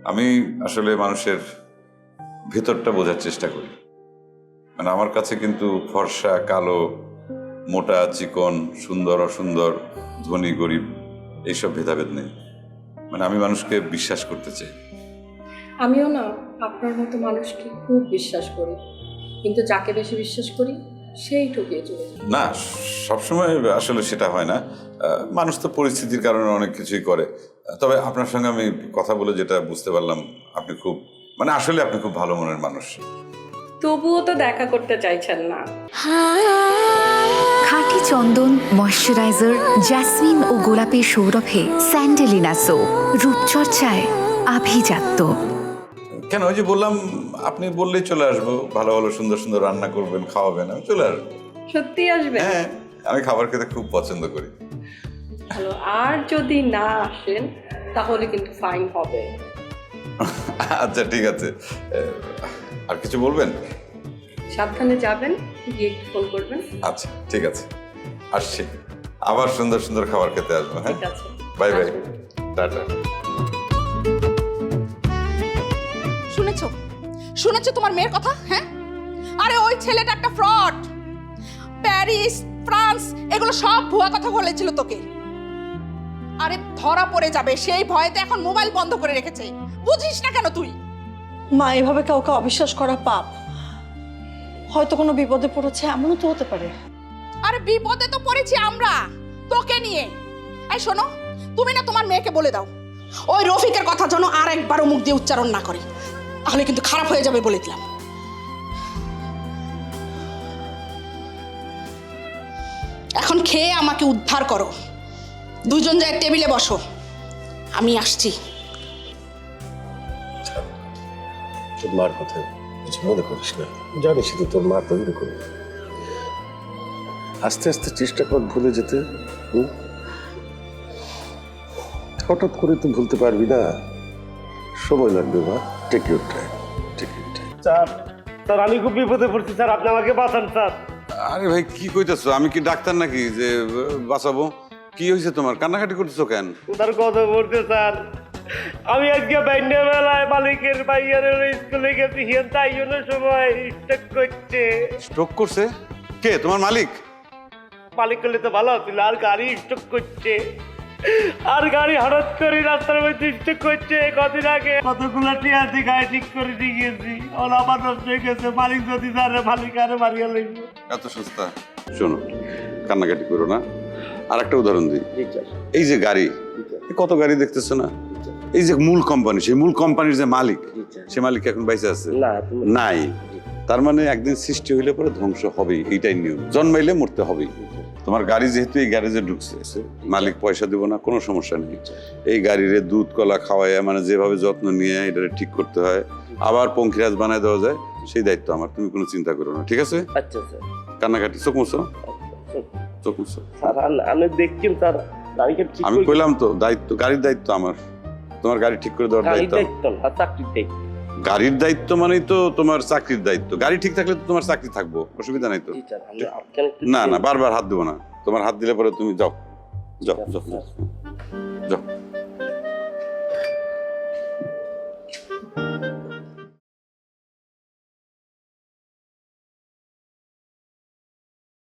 আমি আসলে মানুষের ভেতরটা বোঝার চেষ্টা করি। মানে আমার কাছে কিন্তু ফর্সা, কালো, মোটা, চিকন, সুন্দর, অসুন্দর, ধনী, গরিব এইসব ভেদাভেদ নেই। মানে আমি মানুষকে বিশ্বাস করতে চাই। আমিও না আপনার মতো মানুষকে খুব বিশ্বাস করি, কিন্তু যাকে বেশি বিশ্বাস করি সেই ঠকিয়ে চলে যায়। না, সবসময় আসলে সেটা হয় না। মানুষ তো পরিস্থিতির কারণে অনেক কিছুই করে। তবে আপনার সঙ্গে আমি কথা বলে যেটা বুঝতে পারলাম, আপনি খুব মানে আসলে আপনি খুব ভালো মনের মানুষ। তবুও তো দেখা করতে চাইছেন না। খাঁটি চন্দন, ময়শ্চারাইজার, জ্যাসমিন ও গোলাপের সৌরভে স্যান্ডেলিনা সো, রূপচর্চায় আভিজাত্য। কেন, ওই যে বললাম, আপনি বললেই চলে আসবো। ভালো ভালো সুন্দর সুন্দর রান্না করবেন, খাওয়াবেন, আমি চলে আসবো। সত্যি আসবেন? হ্যাঁ, আমি খাবার খেতে খুব পছন্দ করি। ভালো, আর যদি না আসেন তাহলে কিন্তু ফাইন হবে। আচ্ছা, ঠিক আছে। আর কিছু বলবেন? সাবধানে যাবেন, গিয়ে একটু ফোন করবেন। আচ্ছা, ঠিক আছে, আসছি। আবার সুন্দর সুন্দর খাবার খেতে আসবো। হ্যাঁ, ঠিক আছে, বাই বাই, আসবেন। টাটা। শুনেছো তোমার মেয়ের কথা? হ্যাঁ, আরে ওই ছেলেটা একটা ফ্রড। প্যারিস, ফ্রান্স এগুলো সব ভুয়া কথা বলেছিল তোকে। আরে ধরা পড়ে যাবে সেই ভয়েতে এখন মোবাইল বন্ধ করে রেখেছে। বুঝিস না কেন তুই? মা, এভাবে কাউকে অবিশ্বাস করা পাপ। হয়তো কোনো বিপদে পড়েছে, এমনও তো হতে পারে। আরে বিপদে তো পড়েছি আমরা তোকে নিয়ে। এই শোনো, তুমি না তোমার মেয়েকে বলে দাও ওই রফিকের কথা যেন আর একবারও মুখ দিয়ে উচ্চারণ না করে, তাহলে কিন্তু খারাপ হয়ে যাবে বলে দিলাম। এখন খেয়ে আমাকে উদ্ধার করো। দুজন যায় টেবিলে বসো, আমি আসছি। তোর মার কথা কিছু মনে করিস না, জানিস তো তোর মা তো এরকম। আস্তে আস্তে চেষ্টা কর ভুলে যেতে। হঠাৎ করে তো ভুলতে পারবি না, সময় লাগবে। মা, take your time, take your time. Sir, sir আমি খুব বিপদে পড়ছি স্যার, আপনি আমাকে বাঁচান স্যার। আরে ভাই, কি কইতেছো? আমি কি ডাক্তার নাকি যে বাঁচাবো? কি হয়েছে তোমার? কান্নাকাটি করতেছো কেন? তার কথা বলতে স্যার, আমি আজকে বাইন্ডে বেলায় মালিকের বাইয়ের স্কুলে গেছি, তাই জন্য সময় স্ট্রোক করছে। স্ট্রোক করছে? কে, তোমার মালিক? মালিক করলে তো ভালো ছিল, আর গাড়ি স্ট্রোক করছে। আর গাড়ি হঠাৎ করে রাস্তার মধ্যে স্ট্রোক করছে। কদিন আগে কতগুলো টিয়াছি গাড়ি ঠিক করে দিয়ে গেছি, ওলা আমার নষ্ট হয়ে গেছে। মালিক যদি জানে, মালিক আরে মারিয়া লাগবে। এত সস্তা? শোনো, কান্নাকাটি করো না। আর একটা উদাহরণ দিই। এই যে গাড়ি, কত গাড়ি দেখতেছো না? এই যে মূল কোম্পানি, সেই মূল কোম্পানির যে মালিক, সে মালিক এখন বাইসে আছে? নাই। তার মানে একদিন সৃষ্টি হইলে পরে ধ্বংস হবেই, এইটাই নিয়ম। জন্মাইলে মরতে হবেই। তোমার গাড়ি যেহেতু এই গ্যারেজে ঢুকছে, মালিক পয়সা দিব না, কোনো সমস্যা নেই। এই গাড়ির দুধ কলা খাওয়ায়, মানে যেভাবে যত্ন নিয়ে এটা ঠিক করতে হয়, আবার পঙ্খিরাজ বানায় দেওয়া যায়, সেই দায়িত্ব আমার। তুমি কোনো চিন্তা করো না, ঠিক আছে? আচ্ছা স্যার। কান্নাকাটি, চোখ মুছো, চোখ মুছো। স্যার আমি দেখছেন স্যার, আমি কইলাম তো, দায়িত্ব, গাড়ির দায়িত্ব আমার। তোমার গাড়ি ঠিক করে দেওয়ার দায়িত্ব। গাড়ির দায়িত্ব মানেই তো তোমার চাকরির দায়িত্ব। গাড়ি ঠিক থাকলে তো তোমার চাকরি থাকবো, অসুবিধা নাই তো। না না, বারবার হাত দেবো না। তোমার হাত দিলে পরে তুমি যাও, যাও যাও।